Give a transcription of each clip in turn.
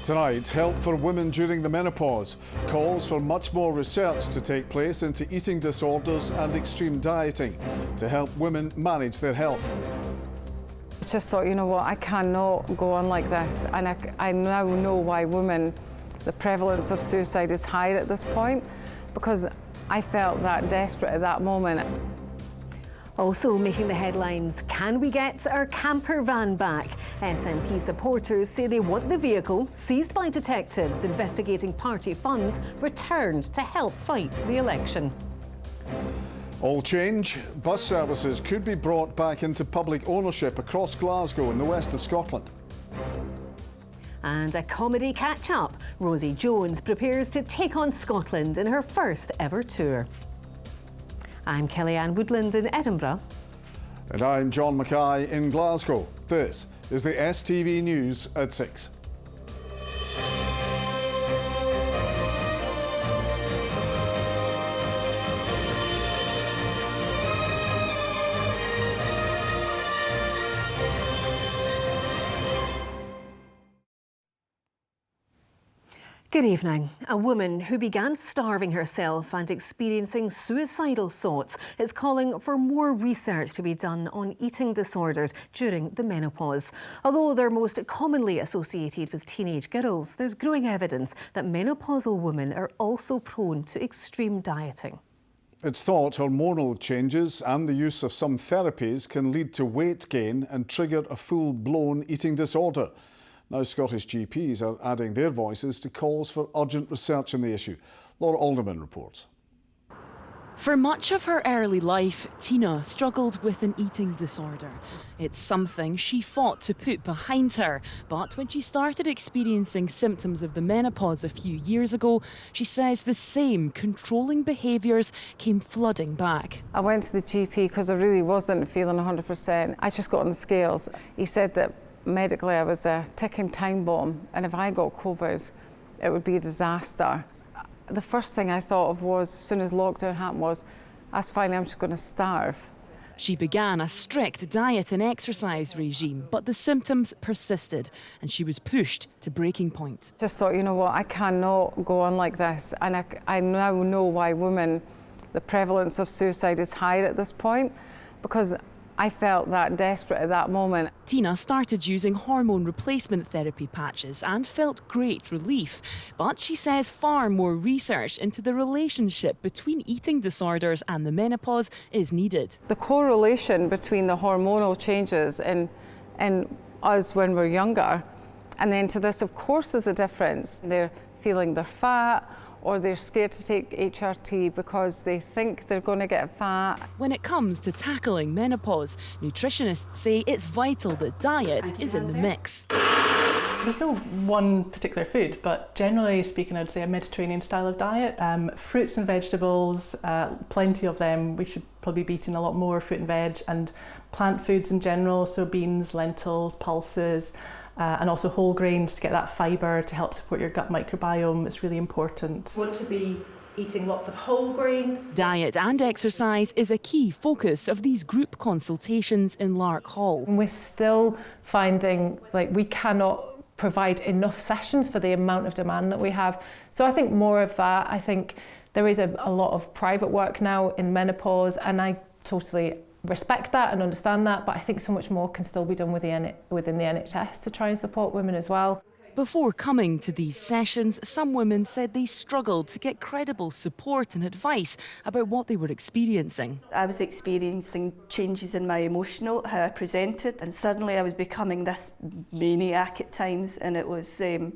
Tonight, help for women during the menopause. Calls for much more research to take place into eating disorders and extreme dieting to help women manage their health. I just thought, you know what, I cannot go on like this. And I now know why the prevalence of suicide is higher at this point, because I felt that desperate at that moment. Also making the headlines, can we get our camper van back? SNP supporters say they want the vehicle, seized by detectives investigating party funds, returned to help fight the election. All change. Bus services could be brought back into public ownership across Glasgow in the west of Scotland. And a comedy catch-up. Rosie Jones prepares to take on Scotland in her first ever tour. I'm Kellyanne Woodland in Edinburgh. And I'm John Mackay in Glasgow. This is the STV News at 6. Good evening. A woman who began starving herself and experiencing suicidal thoughts is calling for more research to be done on eating disorders during the menopause. Although they're most commonly associated with teenage girls, there's growing evidence that menopausal women are also prone to extreme dieting. It's thought hormonal changes and the use of some therapies can lead to weight gain and trigger a full-blown eating disorder. Now Scottish GPs are adding their voices to calls for urgent research on the issue. Laura Alderman reports. For much of her early life, Tina struggled with an eating disorder. It's something she fought to put behind her, but when she started experiencing symptoms of the menopause a few years ago, she says the same controlling behaviours came flooding back. I went to the GP because I really wasn't feeling 100%. I just got on the scales. He said that medically I was a ticking time bomb, and if I got COVID, it would be a disaster. The first thing I thought of was, as soon as lockdown happened, was, that's fine, I'm just going to starve. She began a strict diet and exercise regime, but the symptoms persisted and she was pushed to breaking point. Just thought, you know what, I cannot go on like this. And I now know why the prevalence of suicide is higher at this point, because I felt that desperate at that moment. Tina started using hormone replacement therapy patches and felt great relief. But she says far more research into the relationship between eating disorders and the menopause is needed. The correlation between the hormonal changes in us when we're younger and then to this, of course, there's a difference. They're feeling they're fat, or they're scared to take HRT because they think they're going to get fat. When it comes to tackling menopause, nutritionists say it's vital that diet is in the mix. There's no one particular food, but generally speaking, I'd say a Mediterranean style of diet. Fruits and vegetables, plenty of them. We should probably be eating a lot more fruit and veg, and plant foods in general, so beans, lentils, pulses, and also whole grains to get that fibre to help support your gut microbiome. It's really important. You want to be eating lots of whole grains. Diet and exercise is a key focus of these group consultations in Lark Hall. We're still finding like we cannot provide enough sessions for the amount of demand that we have. So I think more of that. I think there is a lot of private work now in menopause, and I totally respect that and understand that, but I think so much more can still be done within the NHS to try and support women as well. Before coming to these sessions, some women said they struggled to get credible support and advice about what they were experiencing. I was experiencing changes in my emotional, how I presented, and suddenly I was becoming this maniac at times, and it was, I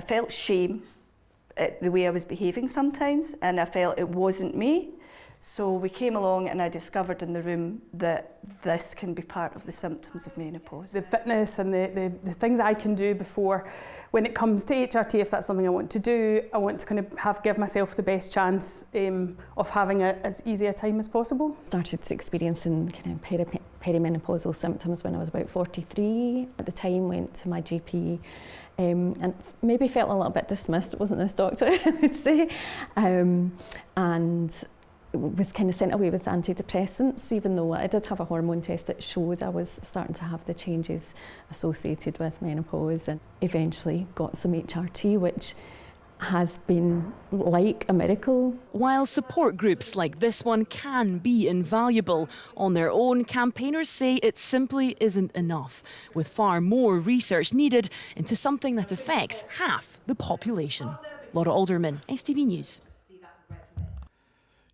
felt shame at the way I was behaving sometimes, and I felt it wasn't me. So we came along and I discovered in the room that this can be part of the symptoms of menopause. The fitness and the things I can do before, when it comes to HRT, if that's something I want to do, I want to kind of give myself the best chance of having as easy a time as possible. Started experiencing kind of perimenopausal symptoms when I was about 43. At the time, went to my GP and maybe felt a little bit dismissed. It wasn't this doctor, I would say. And was kind of sent away with antidepressants, even though I did have a hormone test that showed I was starting to have the changes associated with menopause, and eventually got some HRT, which has been like a miracle. While support groups like this one can be invaluable, on their own, campaigners say it simply isn't enough, with far more research needed into something that affects half the population. Laura Alderman, STV News.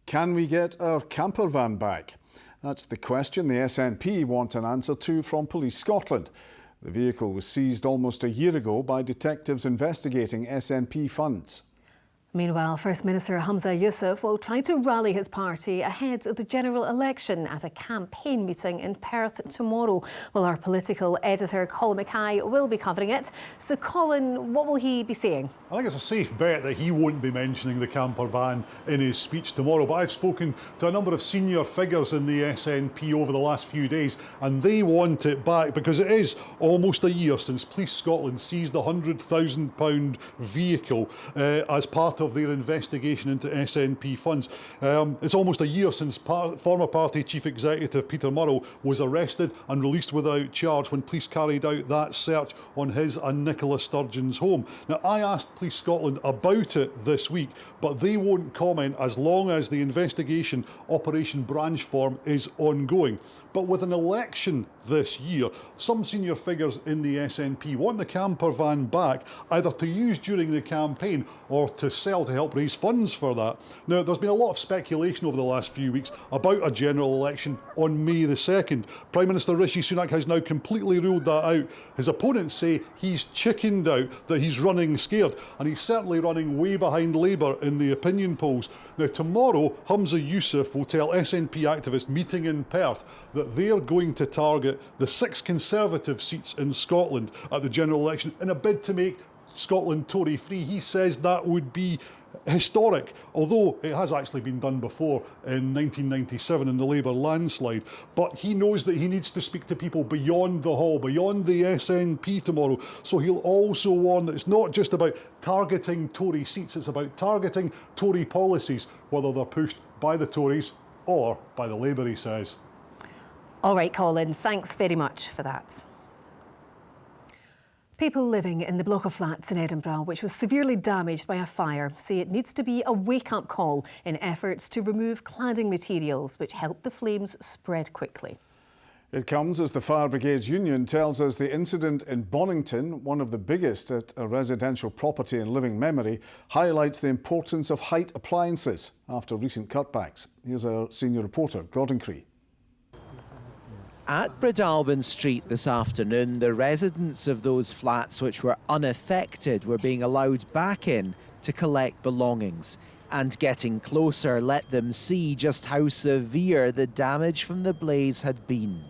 Can we get our camper van back? That's the question the SNP want an answer to from Police Scotland. The vehicle was seized almost a year ago by detectives investigating SNP funds. Meanwhile, First Minister Humza Yousaf will try to rally his party ahead of the general election at a campaign meeting in Perth tomorrow. Well, our political editor Colin Mackay will be covering it. So Colin, what will he be saying? I think it's a safe bet that he won't be mentioning the camper van in his speech tomorrow, but I've spoken to a number of senior figures in the SNP over the last few days, and they want it back because it is almost a year since Police Scotland seized the £100,000 vehicle as part of their investigation into SNP funds. It's almost a year since former party chief executive Peter Murrow was arrested and released without charge when police carried out that search on his and Nicola Sturgeon's home. Now, I asked Police Scotland about it this week, but they won't comment as long as the investigation Operation Branch Form is ongoing. But with an election this year, some senior figures in the SNP want the camper van back, either to use during the campaign or to sell to help raise funds for that. Now, there's been a lot of speculation over the last few weeks about a general election on May the 2nd. Prime Minister Rishi Sunak has now completely ruled that out. His opponents say he's chickened out, that he's running scared, and he's certainly running way behind Labour in the opinion polls. Now, tomorrow, Humza Yousaf will tell SNP activists meeting in Perth that they're going to target the 6 Conservative seats in Scotland at the general election in a bid to make Scotland Tory-free. He says that would be historic, although it has actually been done before in 1997 in the Labour landslide. But he knows that he needs to speak to people beyond the hall, beyond the SNP tomorrow. So he'll also warn that it's not just about targeting Tory seats, it's about targeting Tory policies, whether they're pushed by the Tories or by the Labour, he says. All right, Colin, thanks very much for that. People living in the block of flats in Edinburgh, which was severely damaged by a fire, say it needs to be a wake-up call in efforts to remove cladding materials which help the flames spread quickly. It comes as the Fire Brigades Union tells us the incident in Bonington, one of the biggest at a residential property in living memory, highlights the importance of height appliances after recent cutbacks. Here's our senior reporter, Gordon Cree. At Bredalbin Street this afternoon, the residents of those flats which were unaffected were being allowed back in to collect belongings. And getting closer let them see just how severe the damage from the blaze had been.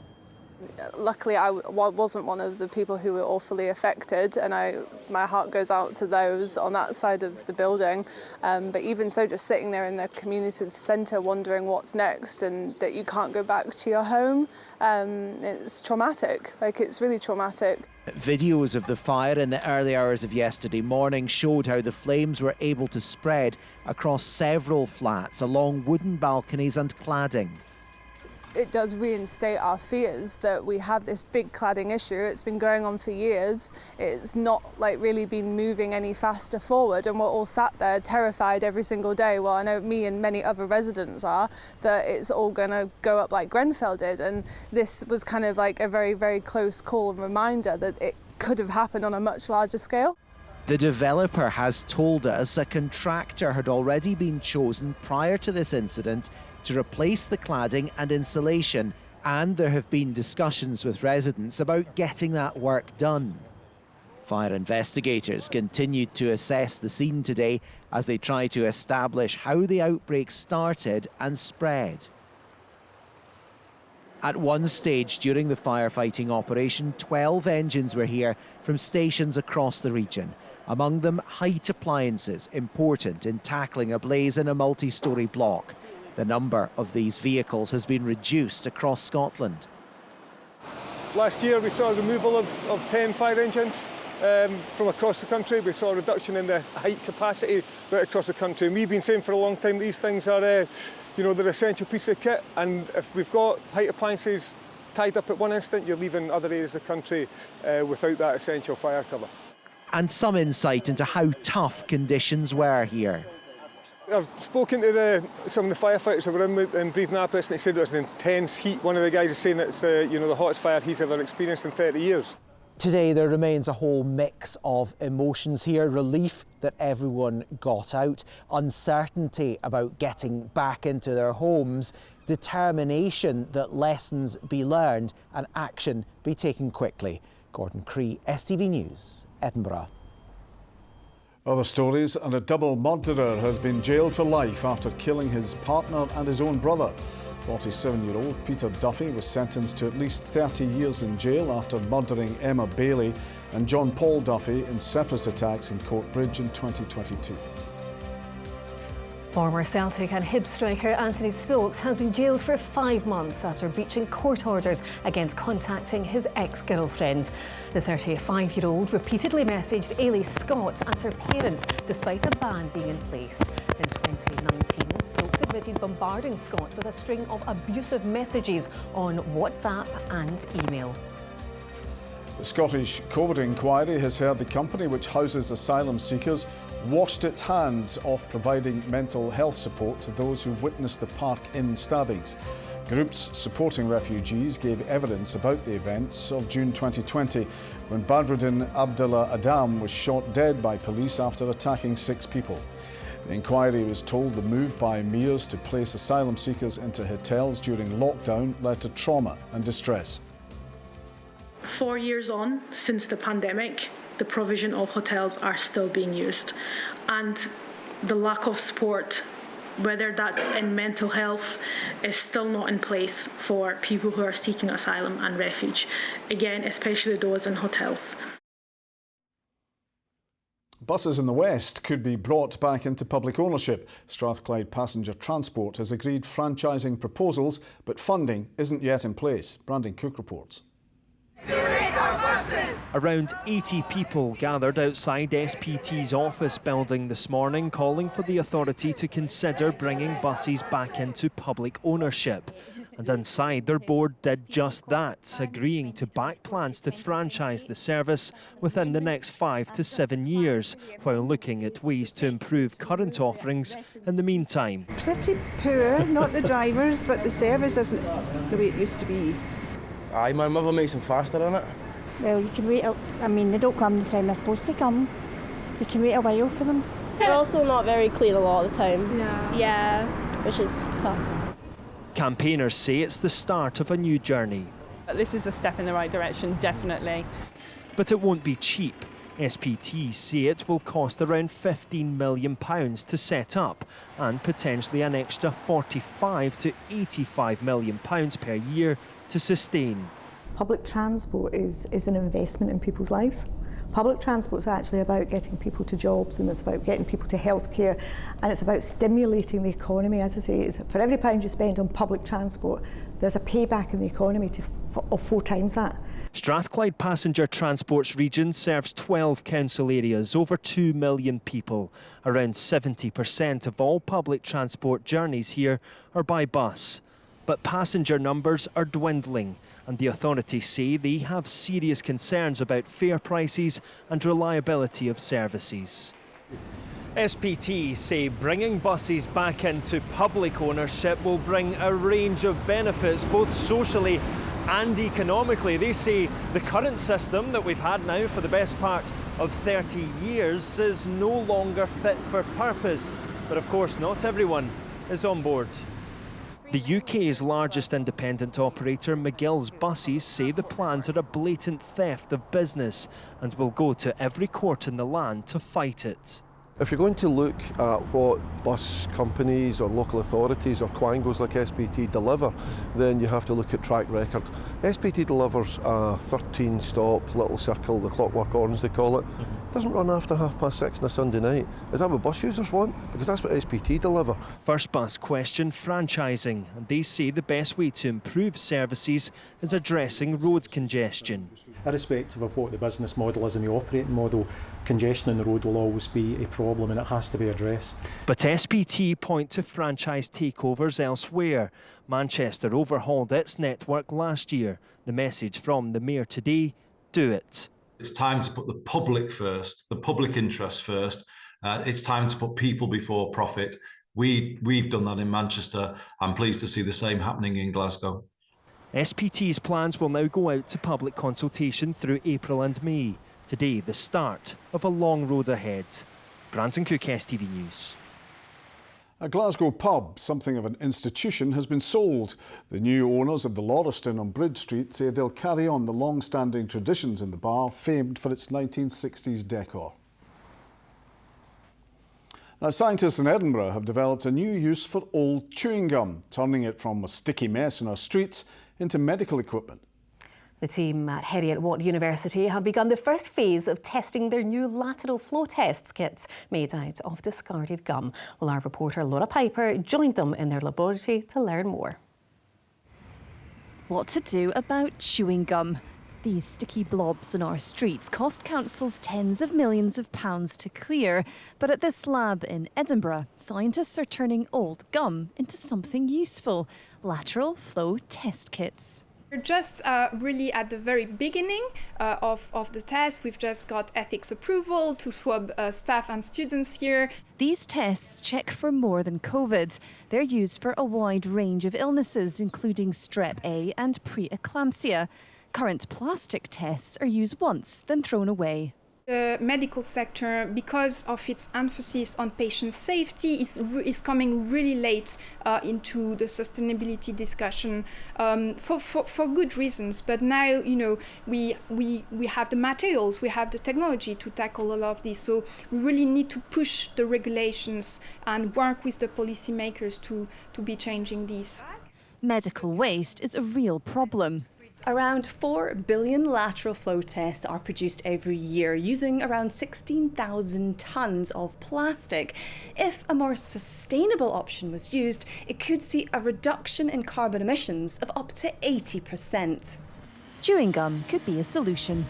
Luckily, I wasn't one of the people who were awfully affected, and my heart goes out to those on that side of the building. But even so, just sitting there in the community centre wondering what's next and that you can't go back to your home, it's traumatic. Like, it's really traumatic. Videos of the fire in the early hours of yesterday morning showed how the flames were able to spread across several flats along wooden balconies and cladding. It does reinstate our fears that we have this big cladding issue. It's been going on for years. It's not like really been moving any faster forward, and we're all sat there terrified every single day. Well, I know me and many other residents are, that it's all going to go up like Grenfell did, and this was kind of like a very, very close call and reminder that it could have happened on a much larger scale. The developer has told us a contractor had already been chosen prior to this incident to replace the cladding and insulation, and there have been discussions with residents about getting that work done. Fire investigators continued to assess the scene today as they try to establish how the outbreak started and spread. At one stage during the firefighting operation, 12 engines were here from stations across the region. Among them, height appliances, important in tackling a blaze in a multi-storey block. The number of these vehicles has been reduced across Scotland. Last year we saw a removal of 10 fire engines. from across the country. We saw a reduction in the height capacity right across the country. And we've been saying for a long time these things are, they're an essential piece of kit. And if we've got height appliances tied up at one instant, you're leaving other areas of the country without that essential fire cover. And some insight into how tough conditions were here. I've spoken to some of the firefighters who were in breathing apparatus, and they said there was an intense heat. One of the guys is saying it's the hottest fire he's ever experienced in 30 years. Today there remains a whole mix of emotions here. Relief that everyone got out, uncertainty about getting back into their homes, determination that lessons be learned and action be taken quickly. Gordon Cree, STV News, Edinburgh. Other stories, and a double murderer has been jailed for life after killing his partner and his own brother. 47-year-old Peter Duffy was sentenced to at least 30 years in jail after murdering Emma Bailey and John Paul Duffy in separate attacks in Courtbridge in 2022. Former Celtic and Hibs striker Anthony Stokes has been jailed for 5 months after breaching court orders against contacting his ex-girlfriend. The 35-year-old repeatedly messaged Ailey Scott and her parents despite a ban being in place. In 2019, Stokes admitted bombarding Scott with a string of abusive messages on WhatsApp and email. The Scottish COVID inquiry has heard the company which houses asylum seekers washed its hands off providing mental health support to those who witnessed the Park Inn stabbings. Groups supporting refugees gave evidence about the events of June 2020 when Badruddin Abdullah Adam was shot dead by police after attacking 6 people. The inquiry was told the move by emirs to place asylum seekers into hotels during lockdown led to trauma and distress. 4 years on since the pandemic, the provision of hotels are still being used, and the lack of support, whether that's in mental health, is still not in place for people who are seeking asylum and refuge, again, especially those in hotels. Buses in the West could be brought back into public ownership. Strathclyde Passenger Transport has agreed franchising proposals, but funding isn't yet in place. Brandon Cook reports. Around 80 people gathered outside SPT's office building this morning, calling for the authority to consider bringing buses back into public ownership. And inside, their board did just that, agreeing to back plans to franchise the service within the next 5 to 7 years, while looking at ways to improve current offerings in the meantime. Pretty poor, not the drivers, but the service isn't the way it used to be. Aye, my mother makes them faster on it. Well, you can wait, they don't come the time they're supposed to come. You can wait a while for them. They're also not very clean a lot of the time. Yeah, which is tough. Campaigners say it's the start of a new journey. This is a step in the right direction, definitely. But it won't be cheap. SPT say it will cost around £15 million to set up and potentially an extra £45 to £85 million per year to sustain. Public transport is an investment in people's lives. Public transport is actually about getting people to jobs, and it's about getting people to healthcare, and it's about stimulating the economy. As I say, it's for every £1 you spend on public transport, there's a payback in the economy of 4 times that. Strathclyde Passenger Transport's region serves 12 council areas, over 2 million people. Around 70% of all public transport journeys here are by bus. But passenger numbers are dwindling, and the authorities say they have serious concerns about fare prices and reliability of services. SPT say bringing buses back into public ownership will bring a range of benefits, both socially and economically. They say the current system that we've had now for the best part of 30 years is no longer fit for purpose. But of course, not everyone is on board. The UK's largest independent operator, McGill's Buses, say the plans are a blatant theft of business and will go to every court in the land to fight it. If you're going to look at what bus companies or local authorities or quangos like SPT deliver, then you have to look at track record. SPT delivers a 13-stop little circle, the Clockwork Orange they call it, doesn't run after 6:30 on a Sunday night. Is that what bus users want? Because that's what SPT deliver. First Bus question franchising, and they say the best way to improve services is addressing road congestion. Irrespective of what the business model is and the operating model, congestion on the road will always be a problem and it has to be addressed. But SPT point to franchise takeovers elsewhere. Manchester overhauled its network last year. The message from the Mayor today: do it. It's time to put the public first, the public interest first. It's time to put people before profit. We've done that in Manchester. I'm pleased to see the same happening in Glasgow. SPT's plans will now go out to public consultation through April and May. Today, the start of a long road ahead. Brandon Cook, STV News. A Glasgow pub, something of an institution, has been sold. The new owners of the Lauriston on Bridge Street say they'll carry on the long-standing traditions in the bar, famed for its 1960s decor. Now, scientists in Edinburgh have developed a new use for old chewing gum, turning it from a sticky mess in our streets into medical equipment. The team at Heriot-Watt University have begun the first phase of testing their new lateral flow test kits made out of discarded gum. Well, our reporter Laura Piper joined them in their laboratory to learn more. What to do about chewing gum? These sticky blobs in our streets cost councils tens of millions of pounds to clear. But at this lab in Edinburgh, scientists are turning old gum into something useful: lateral flow test kits. We're just really at the very beginning of the test. We've just got ethics approval to swab staff and students here. These tests check for more than COVID. They're used for a wide range of illnesses, including strep A and preeclampsia. Current plastic tests are used once, then thrown away. The medical sector, because of its emphasis on patient safety, is coming really late into the sustainability discussion for good reasons. But now, you know, we have the materials, we have the technology to tackle all of this. So we really need to push the regulations and work with the policymakers to be changing this. Medical waste is a real problem. Around 4 billion lateral flow tests are produced every year, using around 16,000 tonnes of plastic. If a more sustainable option was used, it could see a reduction in carbon emissions of up to 80%. Chewing gum could be a solution.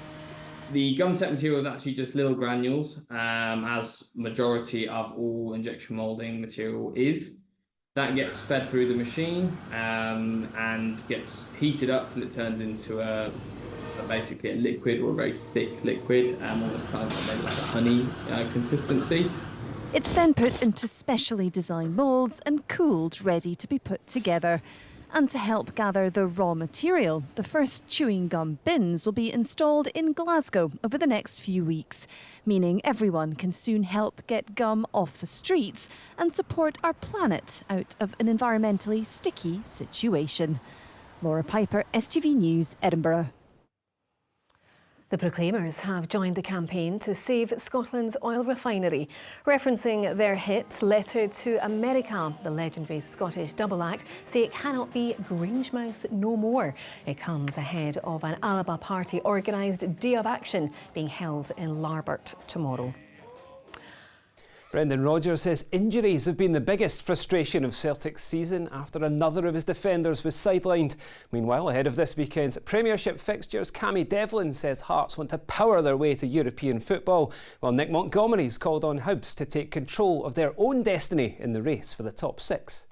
The gum tech material is actually just little granules, as majority of all injection moulding material is. That gets fed through the machine and gets heated up till it turns into basically a liquid, or a very thick liquid, almost kind of like a honey consistency. It's then put into specially designed moulds and cooled, ready to be put together. And to help gather the raw material, the first chewing gum bins will be installed in Glasgow over the next few weeks, meaning everyone can soon help get gum off the streets and support our planet out of an environmentally sticky situation. Laura Piper, STV News, Edinburgh. The Proclaimers have joined the campaign to save Scotland's oil refinery. Referencing their hit Letter to America, the legendary Scottish double act say it cannot be Grangemouth no more. It comes ahead of an Alba Party organised day of action being held in Larbert tomorrow. Brendan Rodgers says injuries have been the biggest frustration of Celtic's season after another of his defenders was sidelined. Meanwhile, ahead of this weekend's Premiership fixtures, Cammy Devlin says Hearts want to power their way to European football, while Nick Montgomery's called on Hibs to take control of their own destiny in the race for the top six.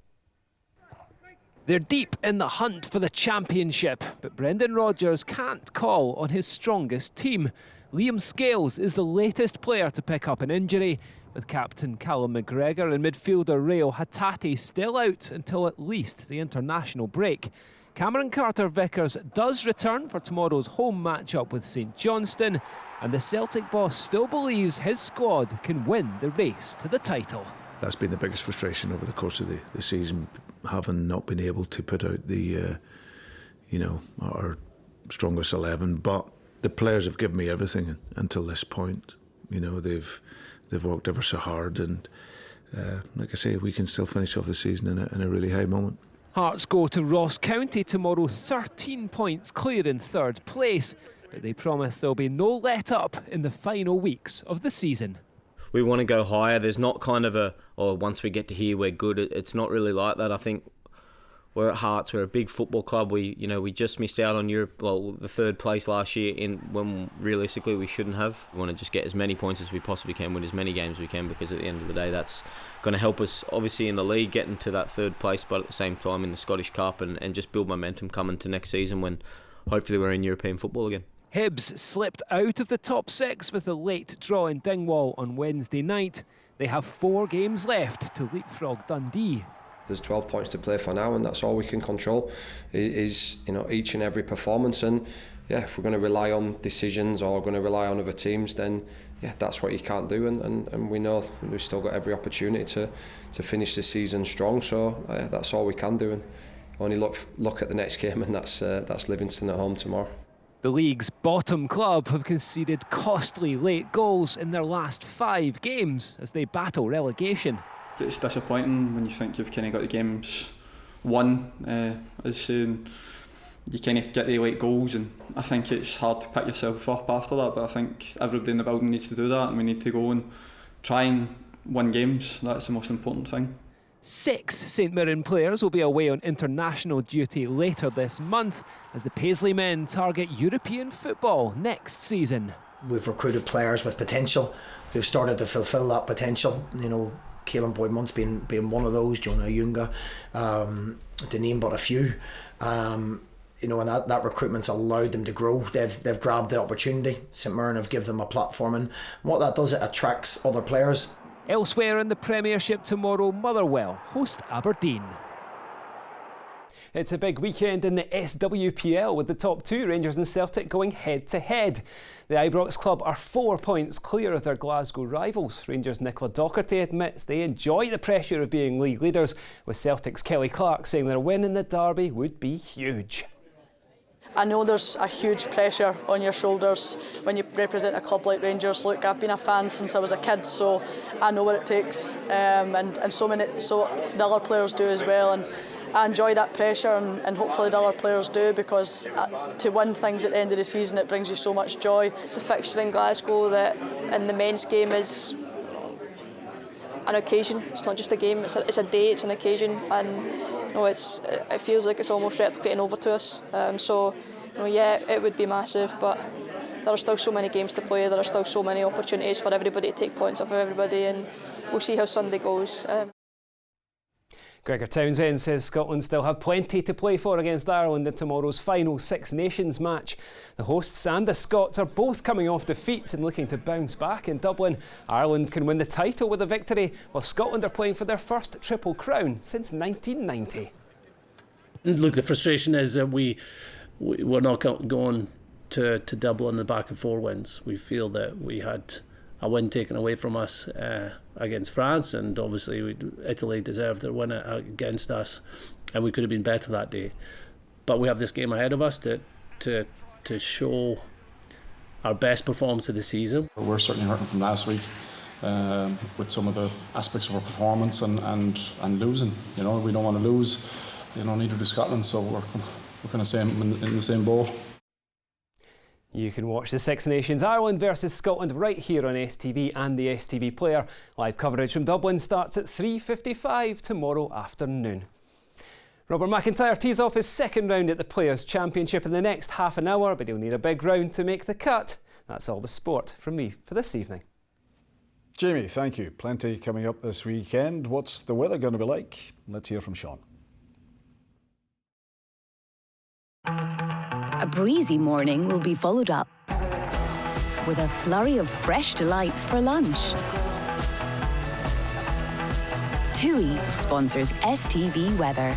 They're deep in the hunt for the championship, but Brendan Rodgers can't call on his strongest team. Liam Scales is the latest player to pick up an injury, with captain Callum McGregor and midfielder Rayo Hatate still out until at least the international break. Cameron Carter-Vickers does return for tomorrow's home match-up with St Johnstone, and the Celtic boss still believes his squad can win the race to the title. That's been the biggest frustration over the course of the season, having not been able to put out the, our strongest 11. But the players have given me everything until this point. You know, they've worked ever so hard, and like I say, we can still finish off the season in a really high moment. Hearts go to Ross County tomorrow, 13 points clear in third place. but they promise there'll be no let-up in the final weeks of the season. We want to go higher. There's not kind of a, oh, once we get to here, we're good. It's not really like that. I think we're at Hearts. We're a big football club. We just missed out on Europe, the third place last year, when realistically we shouldn't have. We want to just get as many points as we possibly can, win as many games as we can, because at the end of the day, that's going to help us, obviously, in the league, getting to that third place, but at the same time in the Scottish Cup, and just build momentum coming to next season when hopefully we're in European football again. Hibs slipped out of the top 6 with a late draw in Dingwall on Wednesday night. They have 4 games left to leapfrog Dundee. There's 12 points to play for now, and that's all we can control is each and every performance. And yeah, if we're going to rely on decisions or going to rely on other teams, then yeah, that's what you can't do. And we know we've still got every opportunity to finish the season strong. So that's all we can do. And only look at the next game, and that's Livingston at home tomorrow. The league's bottom club have conceded costly late goals in their last 5 games as they battle relegation. It's disappointing when you think you've kind of got the games won, as soon you kind of get the late goals, and I think it's hard to pick yourself up after that, but I think everybody in the building needs to do that, and we need to go and try and win games. That's the most important thing. 6 St Mirren players will be away on international duty later this month as the Paisley men target European football next season. We've recruited players with potential who've started to fulfil that potential. Caelan Boyd-Munt's being one of those, Jonah Yunga, to name but a few. And that recruitment's allowed them to grow. They've grabbed the opportunity. St Mirren have given them a platform, and what that does, it attracts other players. Elsewhere in the Premiership tomorrow, Motherwell host Aberdeen. It's a big weekend in the SWPL with the top 2, Rangers and Celtic, going head-to-head. The Ibrox club are 4 points clear of their Glasgow rivals. Rangers' Nicola Docherty admits they enjoy the pressure of being league leaders, with Celtic's Kelly Clark saying their win in the derby would be huge. I know there's a huge pressure on your shoulders when you represent a club like Rangers. Look, I've been a fan since I was a kid, so I know what it takes, and so the other players do as well. And I enjoy that pressure, and hopefully the other players do, because to win things at the end of the season, it brings you so much joy. It's a fixture in Glasgow that in the men's game is an occasion. It's not just a game, it's a day, it's an occasion, and it feels like it's almost replicating over to us. Yeah, it would be massive, but there are still so many games to play, there are still so many opportunities for everybody to take points off of everybody, and we'll see how Sunday goes. Gregor Townsend says Scotland still have plenty to play for against Ireland in tomorrow's final Six Nations match. The hosts and the Scots are both coming off defeats and looking to bounce back in Dublin. Ireland can win the title with a victory, while Scotland are playing for their first Triple Crown since 1990. Look, the frustration is that we're not going to Dublin on the back of 4 wins. We feel that we had a win taken away from us against France, and obviously Italy deserved their win against us, and we could have been better that day. But we have this game ahead of us to show our best performance of the season. We're certainly hurting from last week with some of the aspects of our performance and losing. We don't want to lose. Neither do Scotland, so we're kind of in the same boat. You can watch the Six Nations Ireland versus Scotland right here on STV and the STV Player. Live coverage from Dublin starts at 3:55 tomorrow afternoon. Robert McIntyre tees off his second round at the Players' Championship in the next half an hour, but he'll need a big round to make the cut. That's all the sport from me for this evening. Jamie, thank you. Plenty coming up this weekend. What's the weather going to be like? Let's hear from Sean. A breezy morning will be followed up with a flurry of fresh delights for lunch. TUI sponsors STV Weather.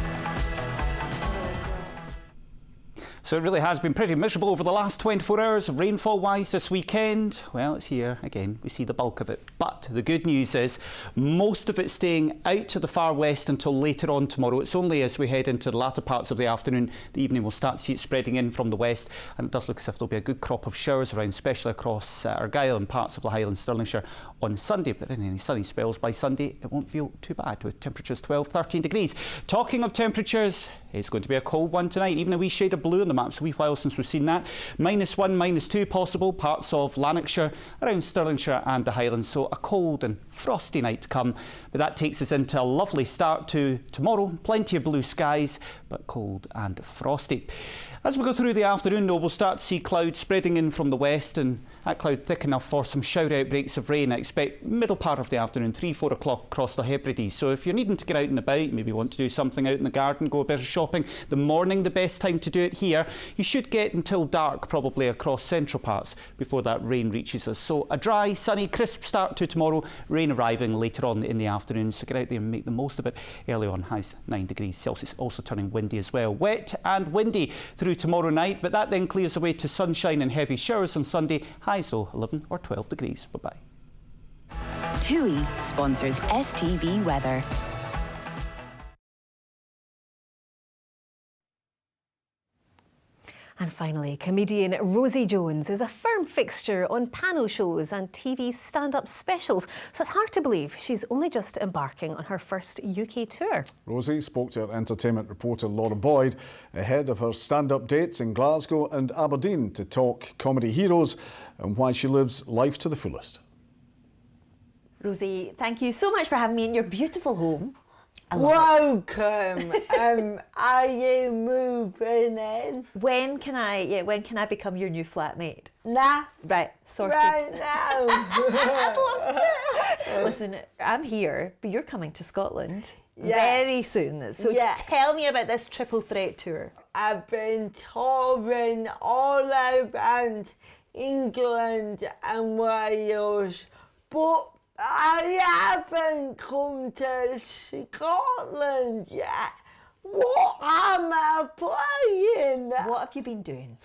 So it really has been pretty miserable over the last 24 hours. Rainfall-wise this weekend, well, it's here again. We see the bulk of it. But the good news is most of it staying out to the far west until later on tomorrow. It's only as we head into the latter parts of the afternoon, the evening, we'll start to see it spreading in from the west. And it does look as if there'll be a good crop of showers around, especially across Argyll and parts of the Highlands, Stirlingshire on Sunday. But in any sunny spells by Sunday, it won't feel too bad with temperatures 12, 13 degrees. Talking of temperatures, It's going to be a cold one tonight, even a wee shade of blue on the map. It's a wee while since we've seen that. -1, -2 possible, parts of Lanarkshire, around Stirlingshire and the Highlands. So a cold and frosty night to come. But that takes us into a lovely start to tomorrow. Plenty of blue skies, but cold and frosty. As we go through the afternoon, though, we'll start to see clouds spreading in from the west, and that cloud thick enough for some shower outbreaks of rain. I expect middle part of the afternoon, 3-4 o'clock across the Hebrides. So if you're needing to get out and about, maybe want to do something out in the garden, go a bit of shopping, the morning the best time to do it here. You should get until dark probably across central parts before that rain reaches us. So a dry, sunny, crisp start to tomorrow, rain arriving later on in the afternoon. So get out there and make the most of it. Early on, highs 9 degrees Celsius, also turning windy as well. Wet and windy through tomorrow night, but that then clears away to sunshine and heavy showers on Sunday. Highs though 11 or 12 degrees. Bye-bye. TUI sponsors STV Weather. And finally, comedian Rosie Jones is a firm fixture on panel shows and TV stand-up specials, so it's hard to believe she's only just embarking on her first UK tour. Rosie spoke to our entertainment reporter Laura Boyd ahead of her stand-up dates in Glasgow and Aberdeen to talk comedy heroes and why she lives life to the fullest. Rosie, thank you so much for having me in your beautiful home. Welcome. Are you moving in? When can I become your new flatmate? Nah. Right, sorted. Right now. I'd love to. Listen, I'm here, but you're coming to Scotland very soon. So tell me about this triple threat tour. I've been touring all around England and Wales, but I haven't come to Scotland yet. What am I playing? What have you been doing?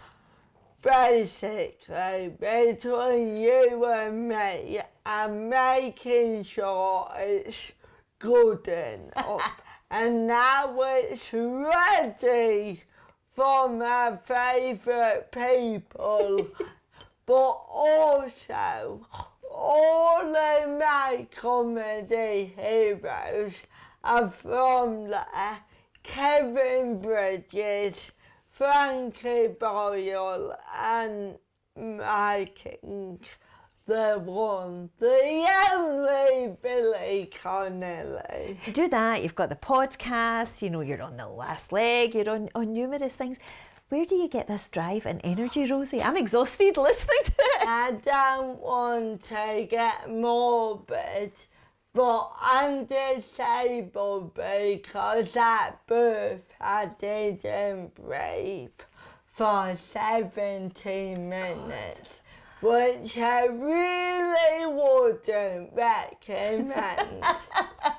Basically, between you and me, I'm making sure it's good enough. And now it's ready for my favourite people. But also, all of my comedy heroes are from there. Kevin Bridges, Frankie Boyle and my king, the one, the only Billy Connolly. Do that, you've got the podcast, you know, you're on the last leg, you're on numerous things. Where do you get this drive and energy, Rosie? I'm exhausted listening to it. I don't want to get morbid, but I'm disabled because at birth I didn't breathe for 17 minutes, which I really wouldn't recommend.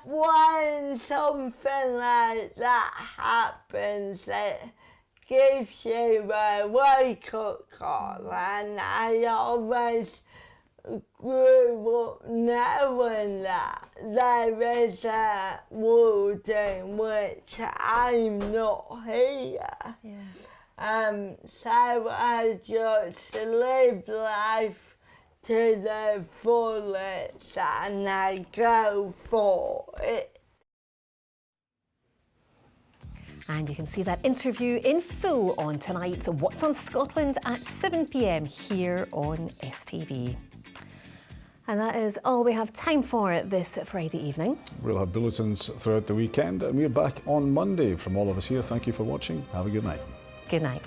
When something like that happens, it gives you a wake-up call, and I always grew up knowing that there is a world in which I'm not here. So I just live life to the fullest and I go for it. And you can see that interview in full on tonight's What's on Scotland at 7 p.m. here on STV. And that is all we have time for this Friday evening. We'll have bulletins throughout the weekend and we're back on Monday. From all of us here, thank you for watching. Have a good night. Good night.